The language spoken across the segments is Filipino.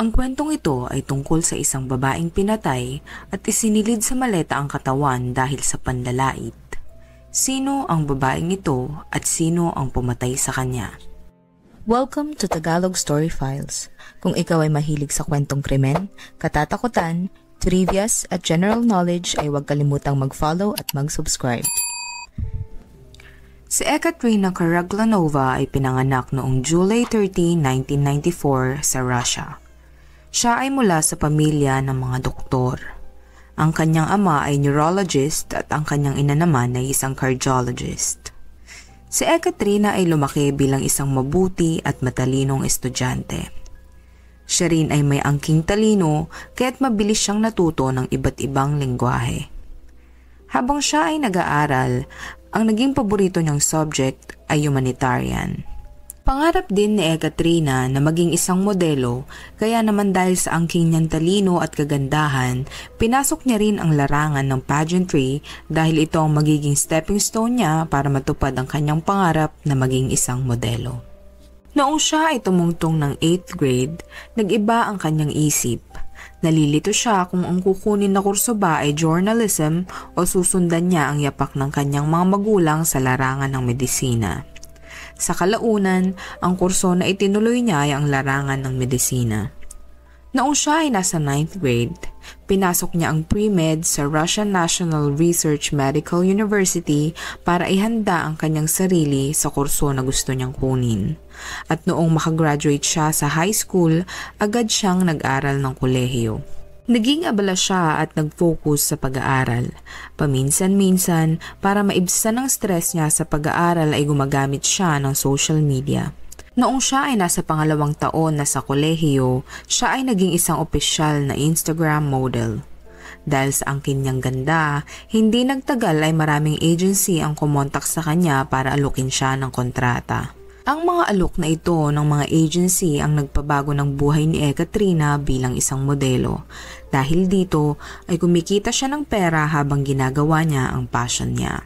Ang kwentong ito ay tungkol sa isang babaeng pinatay at isinilid sa maleta ang katawan dahil sa panlalait. Sino ang babaeng ito at sino ang pumatay sa kanya? Welcome to Tagalog Story Files. Kung ikaw ay mahilig sa kwentong krimen, katatakutan, trivias at general knowledge ay huwag kalimutang mag-follow at mag-subscribe. Si Ekaterina Karaglanova ay pinanganak noong July 13, 1994 sa Russia. Siya ay mula sa pamilya ng mga doktor. Ang kanyang ama ay neurologist at ang kanyang ina naman ay isang cardiologist. Si Ekaterina ay lumaki bilang isang mabuti at matalinong estudyante. Siya rin ay may angking talino kaya't mabilis siyang natuto ng iba't ibang lengguwahe. Habang siya ay nag-aaral, ang naging paborito niyang subject ay humanitarian. Pangarap din ni Ekaterina na maging isang modelo, kaya naman dahil sa angking niyang talino at kagandahan, pinasok niya rin ang larangan ng pageantry dahil ito ang magiging stepping stone niya para matupad ang kanyang pangarap na maging isang modelo. Noong siya ay tumungtong ng 8th grade, nag-iba ang kanyang isip. Nalilito siya kung ang kukunin na kurso ba ay journalism o susundan niya ang yapak ng kanyang mga magulang sa larangan ng medisina. Sa kalaunan, ang kurso na itinuloy niya ay ang larangan ng medisina. Noong siya ay nasa 9th grade, pinasok niya ang pre-med sa Russian National Research Medical University para ihanda ang kanyang sarili sa kurso na gusto niyang kunin. At noong makagraduate siya sa high school, agad siyang nag-aral ng kolehiyo. Naging abala siya at nag-focus sa pag-aaral. Paminsan-minsan, para maibsan ang stress niya sa pag-aaral ay gumagamit siya ng social media. Noong siya ay nasa pangalawang taon na sa kolehiyo, siya ay naging isang opisyal na Instagram model. Dahil sa angkin niyang ganda, hindi nagtagal ay maraming agency ang kumontak sa kanya para alukin siya ng kontrata. Ang mga alok na ito ng mga agency ang nagpabago ng buhay ni Ekaterina bilang isang modelo. Dahil dito ay kumikita siya ng pera habang ginagawa niya ang passion niya.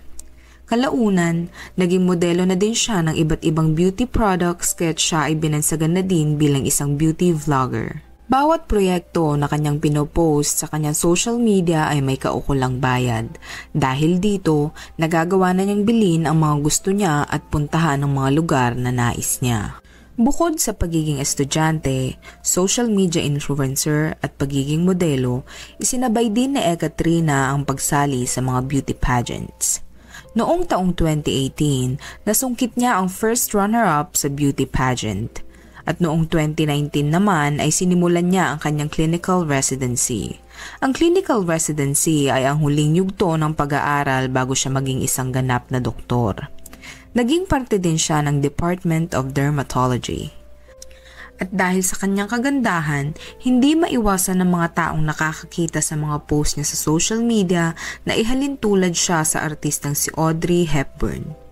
Kalaunan, naging modelo na din siya ng iba't ibang beauty products kaya't siya ay binansagan na din bilang isang beauty vlogger. Bawat proyekto na kanyang pinopost sa kanyang social media ay may kaukulang bayad. Dahil dito, nagagawa na niyang bilhin ang mga gusto niya at puntahan ang mga lugar na nais niya. Bukod sa pagiging estudyante, social media influencer at pagiging modelo, isinabay din ni Ekaterina ang pagsali sa mga beauty pageants. Noong taong 2018, nasungkit niya ang first runner-up sa beauty pageant. At noong 2019 naman ay sinimulan niya ang kanyang clinical residency. Ang clinical residency ay ang huling yugto ng pag-aaral bago siya maging isang ganap na doktor. Naging parte din siya ng Department of Dermatology. At dahil sa kanyang kagandahan, hindi maiwasan ng mga taong nakakakita sa mga post niya sa social media na ihalin tulad siya sa artistang si Audrey Hepburn.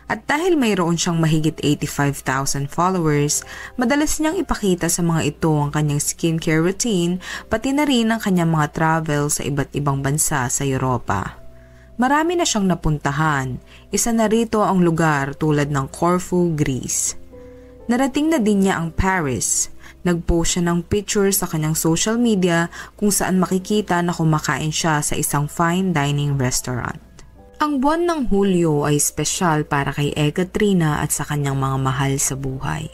At dahil mayroon siyang mahigit 85,000 followers, madalas niyang ipakita sa mga ito ang kanyang skincare routine, pati na rin ang kanyang mga travel sa iba't ibang bansa sa Europa. Marami na siyang napuntahan, isa na rito ang lugar tulad ng Corfu, Greece. Narating na din niya ang Paris. Nag-post siya ng picture sa kanyang social media kung saan makikita na kumakain siya sa isang fine dining restaurant. Ang buwan ng Hulyo ay espesyal para kay Ekaterina at sa kanyang mga mahal sa buhay.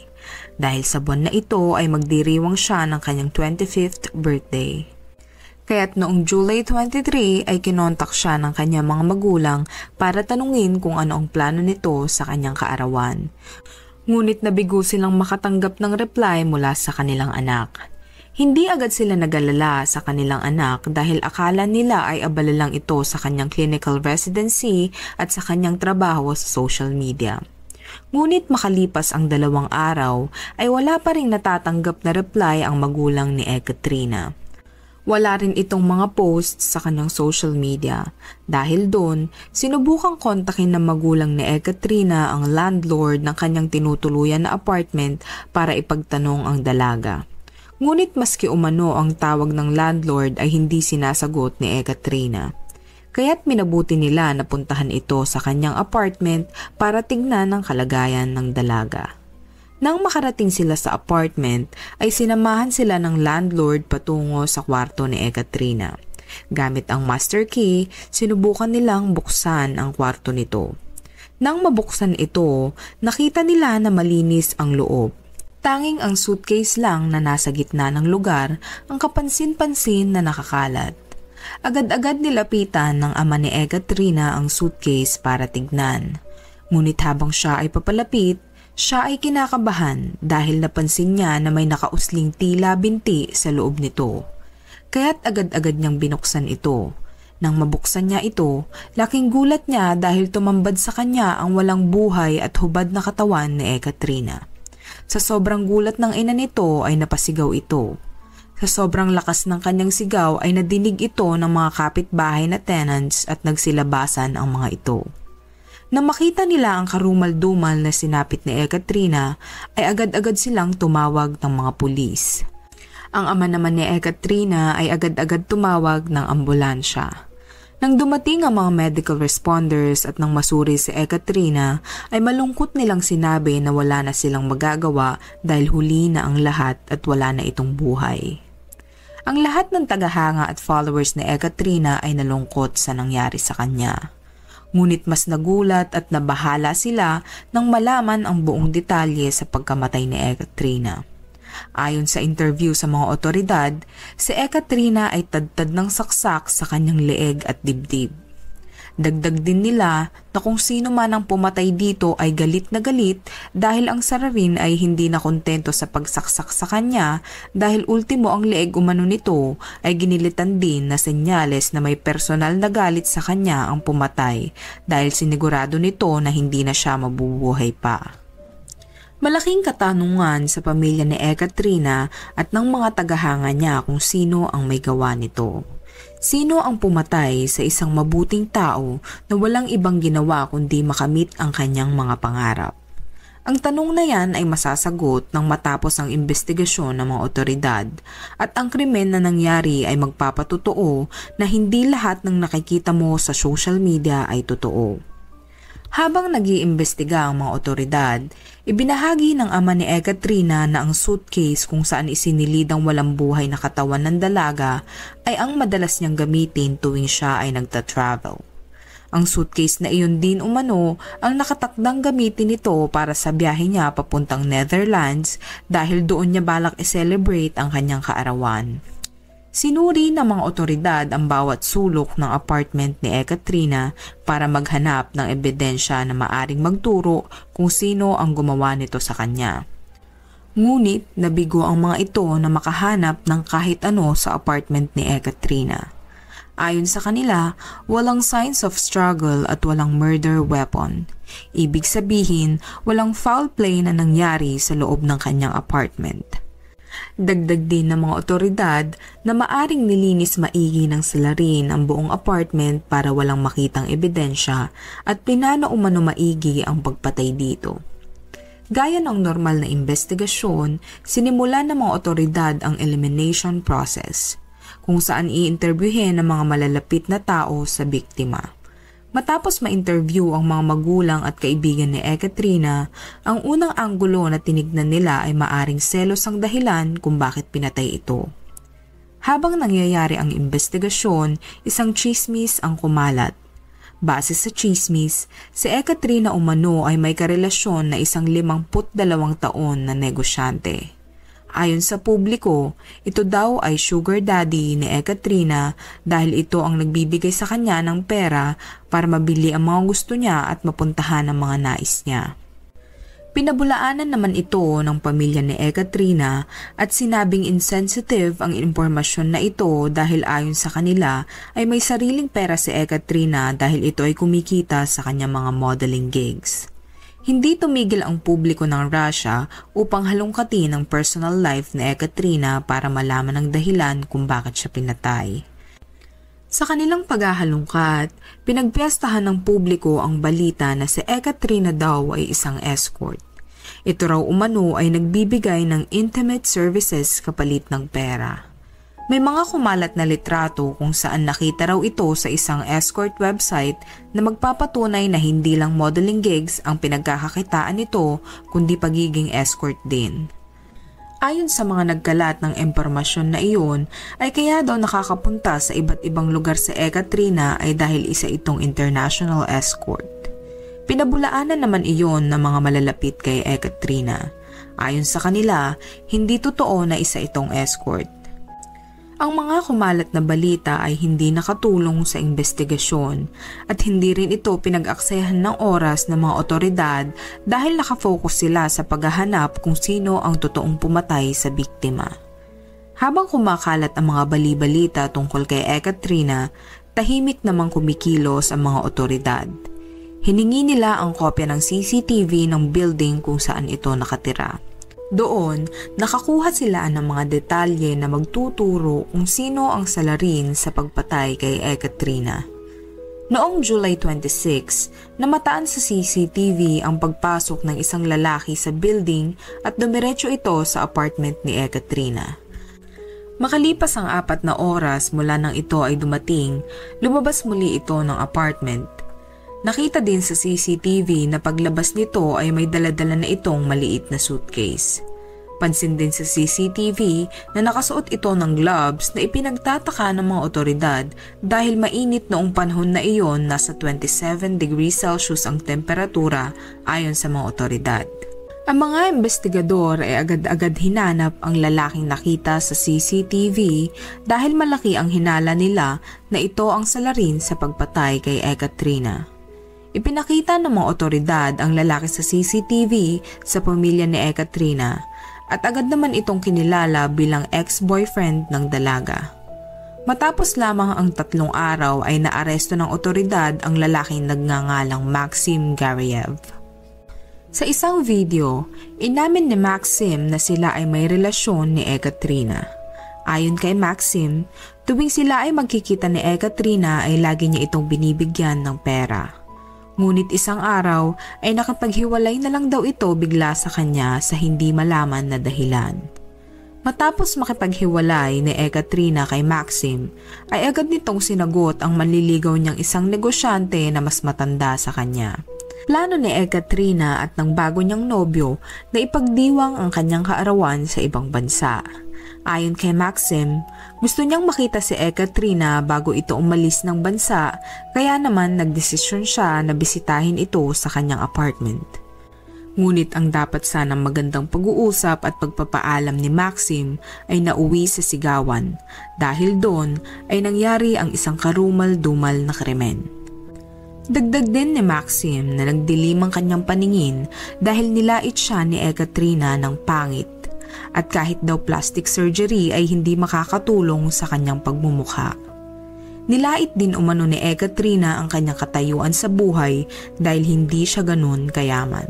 Dahil sa buwan na ito ay magdiriwang siya ng kanyang 25th birthday. Kaya't noong July 23 ay kinontak siya ng kanyang mga magulang para tanungin kung ano ang plano nito sa kanyang kaarawan. Ngunit nabigo silang makatanggap ng reply mula sa kanilang anak. Hindi agad sila nagalala sa kanilang anak dahil akala nila ay abala lang ito sa kanyang clinical residency at sa kanyang trabaho sa social media. Ngunit makalipas ang 2 araw ay wala pa ring natatanggap na reply ang magulang ni Ekaterina. Wala rin itong mga posts sa kanyang social media. Dahil doon, sinubukang kontakin ng magulang ni Ekaterina ang landlord ng kanyang tinutuluyan na apartment para ipagtanong ang dalaga. Ngunit maski umano ang tawag ng landlord ay hindi sinasagot ni Ekaterina. Kaya't minabuti nila na puntahan ito sa kanyang apartment para tignan ang kalagayan ng dalaga. Nang makarating sila sa apartment, ay sinamahan sila ng landlord patungo sa kwarto ni Ekaterina. Gamit ang master key, sinubukan nilang buksan ang kwarto nito. Nang mabuksan ito, nakita nila na malinis ang loob. Tanging ang suitcase lang na nasa gitna ng lugar ang kapansin-pansin na nakakalat. Agad-agad nilapitan ng ama ni Ekaterina ang suitcase para tignan. Ngunit habang siya ay papalapit, siya ay kinakabahan dahil napansin niya na may nakausling tila binti sa loob nito. Kaya't agad-agad niyang binuksan ito. Nang mabuksan niya ito, laking gulat niya dahil tumambad sa kanya ang walang buhay at hubad na katawan ni Ekaterina. Sa sobrang gulat ng ina nito ay napasigaw ito. Sa sobrang lakas ng kanyang sigaw ay nadinig ito ng mga kapitbahay na tenants at nagsilabasan ang mga ito. Nang makita nila ang karumal-dumal na sinapit ni Ekaterina ay agad-agad silang tumawag ng mga pulis. Ang ama naman ni Ekaterina ay agad-agad tumawag ng ambulansya. Nang dumating ang mga medical responders at nang masuri si Ekaterina ay malungkot nilang sinabi na wala na silang magagawa dahil huli na ang lahat at wala na itong buhay. Ang lahat ng tagahanga at followers ni Ekaterina ay nalungkot sa nangyari sa kanya. Ngunit mas nagulat at nabahala sila nang malaman ang buong detalye sa pagkamatay ni Ekaterina. Ayon sa interview sa mga otoridad, si Ekaterina ay tadtad ng saksak sa kanyang leeg at dibdib. Dagdag din nila na kung sino man ang pumatay dito ay galit na galit dahil ang sararin ay hindi na kontento sa pagsaksak sa kanya dahil ultimo ang leeg umano nito ay ginilitan din na senyales na may personal na galit sa kanya ang pumatay dahil sinigurado nito na hindi na siya mabubuhay pa. Malaking katanungan sa pamilya ni Ekaterina at ng mga tagahanga niya kung sino ang may gawa nito. Sino ang pumatay sa isang mabuting tao na walang ibang ginawa kundi makamit ang kanyang mga pangarap? Ang tanong na yan ay masasagot nang matapos ang investigasyon ng mga otoridad at ang krimen na nangyari ay magpapatotoo na hindi lahat ng nakikita mo sa social media ay totoo. Habang nag-iimbestiga ang mga otoridad, ibinahagi ng ama ni Ekaterina na ang suitcase kung saan isinilid ang walang buhay na katawan ng dalaga ay ang madalas niyang gamitin tuwing siya ay nagta-travel. Ang suitcase na iyon din umano ang nakatakdang gamitin nito para sa biyahe niya papuntang Netherlands dahil doon niya balak i-celebrate ang kanyang kaarawan. Sinuri ng mga otoridad ang bawat sulok ng apartment ni Ekaterina para maghanap ng ebidensya na maaring magturo kung sino ang gumawa nito sa kanya. Ngunit nabigo ang mga ito na makahanap ng kahit ano sa apartment ni Ekaterina. Ayon sa kanila, walang signs of struggle at walang murder weapon. Ibig sabihin, walang foul play na nangyari sa loob ng kanyang apartment. Dagdag din ng mga otoridad na maaring nilinis maigi ng salarin ang buong apartment para walang makitang ebidensya at pinano umano maigi ang pagpatay dito. Gaya ng normal na investigasyon, sinimulan ng mga otoridad ang elimination process, kung saan i-interviewin ang mga malalapit na tao sa biktima. Matapos ma-interview ang mga magulang at kaibigan ni Ekaterina, ang unang anggulo na tinignan nila ay maaring selos ang dahilan kung bakit pinatay ito. Habang nangyayari ang investigasyon, isang tsismis ang kumalat. Base sa tsismis, si Ekaterina umano ay may karelasyon na isang 52 taon na negosyante. Ayon sa publiko, ito daw ay sugar daddy ni Ekaterina dahil ito ang nagbibigay sa kanya ng pera para mabili ang mga gusto niya at mapuntahan ang mga nais niya. Pinabulaanan naman ito ng pamilya ni Ekaterina at sinabing insensitive ang impormasyon na ito dahil ayon sa kanila ay may sariling pera si Ekaterina dahil ito ay kumikita sa kanyang mga modeling gigs. Hindi tumigil ang publiko ng Russia upang halongkatin ang personal life ni Ekaterina para malaman ang dahilan kung bakit siya pinatay. Sa kanilang paghahalongkat, pinagpiyastahan ng publiko ang balita na si Ekaterina daw ay isang escort. Ito raw umano ay nagbibigay ng intimate services kapalit ng pera. May mga kumalat na litrato kung saan nakita raw ito sa isang escort website na magpapatunay na hindi lang modeling gigs ang pinagkakakitaan nito kundi pagiging escort din. Ayon sa mga nagkalat ng impormasyon na iyon ay kaya daw nakakapunta sa iba't ibang lugar sa Ekaterina ay dahil isa itong international escort. Pinabulaanan naman iyon ng mga malalapit kay Ekaterina. Ayon sa kanila, hindi totoo na isa itong escort. Ang mga kumalat na balita ay hindi nakatulong sa investigasyon at hindi rin ito pinag-aksayahan ng oras ng mga otoridad dahil nakafocus sila sa paghahanap kung sino ang totoong pumatay sa biktima. Habang kumakalat ang mga bali-balita tungkol kay Ekaterina, tahimik namang kumikilos ang mga otoridad. Hiningi nila ang kopya ng CCTV ng building kung saan ito nakatira. Doon, nakakuha sila ng mga detalye na magtuturo kung sino ang salarin sa pagpatay kay Ekaterina. Noong July 26, namataan sa CCTV ang pagpasok ng isang lalaki sa building at dumiretso ito sa apartment ni Ekaterina. Makalipas ang 4 na oras mula nang ito ay dumating, lumabas muli ito ng apartment. Nakita din sa CCTV na paglabas nito ay may daladala na itong maliit na suitcase. Pansin din sa CCTV na nakasuot ito ng gloves na ipinagtataka ng mga otoridad dahil mainit noong panahon na iyon, nasa 27 degrees Celsius ang temperatura ayon sa mga otoridad. Ang mga investigador ay agad-agad hinanap ang lalaking nakita sa CCTV dahil malaki ang hinala nila na ito ang salarin sa pagpatay kay Ekaterina. Ipinakita ng mga otoridad ang lalaki sa CCTV sa pamilya ni Ekaterina at agad naman itong kinilala bilang ex-boyfriend ng dalaga. Matapos lamang ang 3 araw ay naaresto ng otoridad ang lalaking nagngangalang Maxim Gariev. Sa isang video, inamin ni Maxim na sila ay may relasyon ni Ekaterina. Ayon kay Maxim, tuwing sila ay magkikita ni Ekaterina ay lagi niya itong binibigyan ng pera. Ngunit isang araw ay nakapaghiwalay na lang daw ito bigla sa kanya sa hindi malaman na dahilan. Matapos makipaghiwalay ni Ekaterina kay Maxim, ay agad nitong sinagot ang manliligaw niyang isang negosyante na mas matanda sa kanya. Plano ni Ekaterina at ng bago niyang nobyo na ipagdiwang ang kanyang kaarawan sa ibang bansa. Ayon kay Maxim, gusto niyang makita si Ekaterina bago ito umalis ng bansa, kaya naman nagdesisyon siya na bisitahin ito sa kanyang apartment. Ngunit ang dapat sanang magandang pag-uusap at pagpapaalam ni Maxim ay nauwi sa sigawan dahil doon ay nangyari ang isang karumal-dumal na krimen. Dagdag din ni Maxim na nagdilim ang kanyang paningin dahil nilait siya ni Ekaterina ng pangit. At kahit daw plastic surgery ay hindi makakatulong sa kanyang pagmumukha. Nilait din umano ni Ekaterina ang kanyang katayuan sa buhay dahil hindi siya ganun kayaman.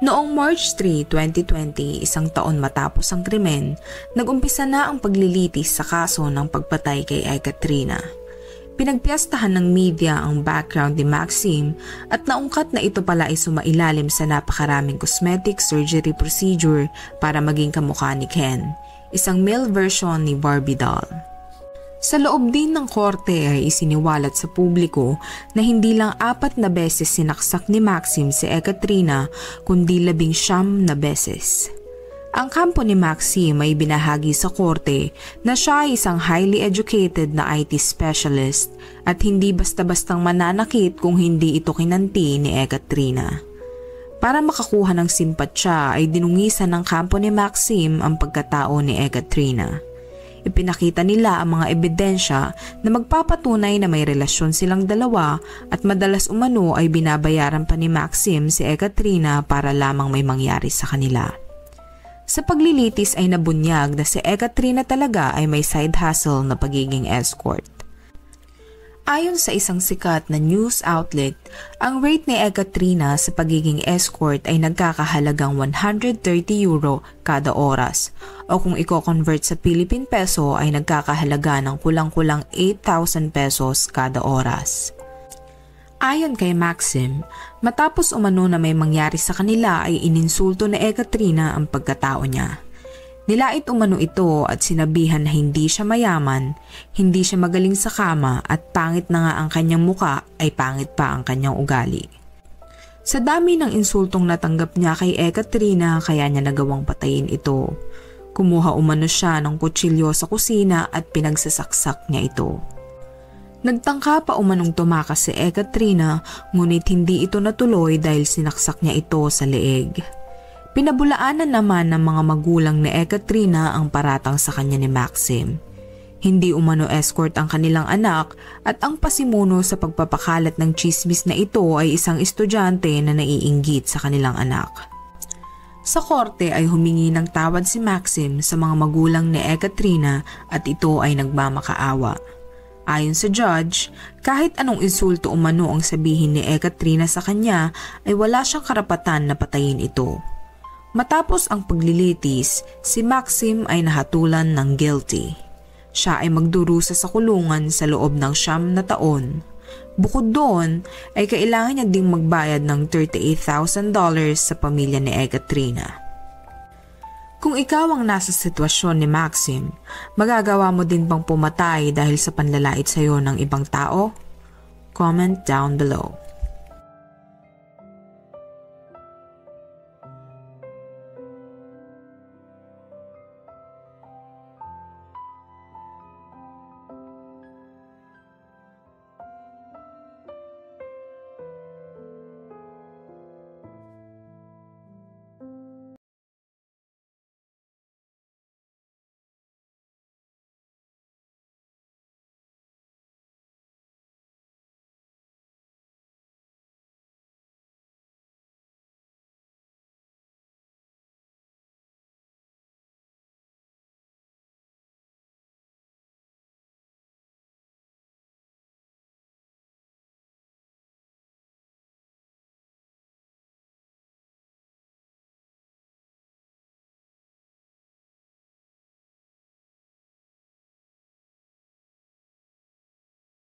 Noong March 3, 2020, isang taon matapos ang krimen, nag-umpisa na ang paglilitis sa kaso ng pagpatay kay Ekaterina. Pinagpiyastahan ng media ang background ni Maxim at naungkat na ito pala ay sumailalim sa napakaraming cosmetic surgery procedure para maging kamukha ni Ken, isang male version ni Barbie doll. Sa loob din ng korte ay isiniwalat sa publiko na hindi lang 4 na beses sinaksak ni Maxim si Ekaterina kundi 19 na beses. Ang kampo ni Maxim ay binahagi sa korte na siya ay isang highly educated na IT specialist at hindi basta-bastang mananakit kung hindi ito kinanti ni Ekaterina. Para makakuha ng simpatsya ay dinungisan ng kampo ni Maxim ang pagkatao ni Ekaterina. Ipinakita nila ang mga ebidensya na magpapatunay na may relasyon silang dalawa at madalas umano ay binabayaran pa ni Maxim si Ekaterina para lamang may mangyari sa kanila. Sa paglilitis ay nabunyag na si Ekaterina talaga ay may side hustle na pagiging escort. Ayon sa isang sikat na news outlet, ang rate ni Ekaterina sa pagiging escort ay nagkakahalagang €130 kada oras o kung i-convert sa Philippine peso ay nagkakahalaga ng kulang-kulang 8,000 pesos kada oras. Ayon kay Maxim, matapos umano na may mangyari sa kanila ay ininsulto ni Ekaterina ang pagkatao niya. Nilait umano ito at sinabihan na hindi siya mayaman, hindi siya magaling sa kama at pangit na nga ang kanyang muka ay pangit pa ang kanyang ugali. Sa dami ng insultong natanggap niya kay Ekaterina kaya niya nagawang patayin ito. Kumuha umano siya ng kutsilyo sa kusina at pinagsasaksak niya ito. Nagtangka pa umanong tumakas si Ekaterina ngunit hindi ito natuloy dahil sinaksak niya ito sa leeg. Pinabulaanan naman ng mga magulang ni Ekaterina ang paratang sa kanya ni Maxim. Hindi umano escort ang kanilang anak at ang pasimuno sa pagpapakalat ng tsismis na ito ay isang estudyante na naiinggit sa kanilang anak. Sa korte ay humingi ng tawad si Maxim sa mga magulang ni Ekaterina at ito ay nagmamakaawa. Ayon sa judge, kahit anong insulto umano ang sabihin ni Ekaterina sa kanya ay wala siyang karapatan na patayin ito. Matapos ang paglilitis, si Maxim ay nahatulan ng guilty. Siya ay magdurusa sa kulungan sa loob ng 9 na taon. Bukod doon, ay kailangan niya ding magbayad ng $38,000 sa pamilya ni Ekaterina. Kung ikaw ang nasa sitwasyon ni Maxim, magagawa mo din bang pumatay dahil sa panlalait sa iyo ng ibang tao? Comment down below.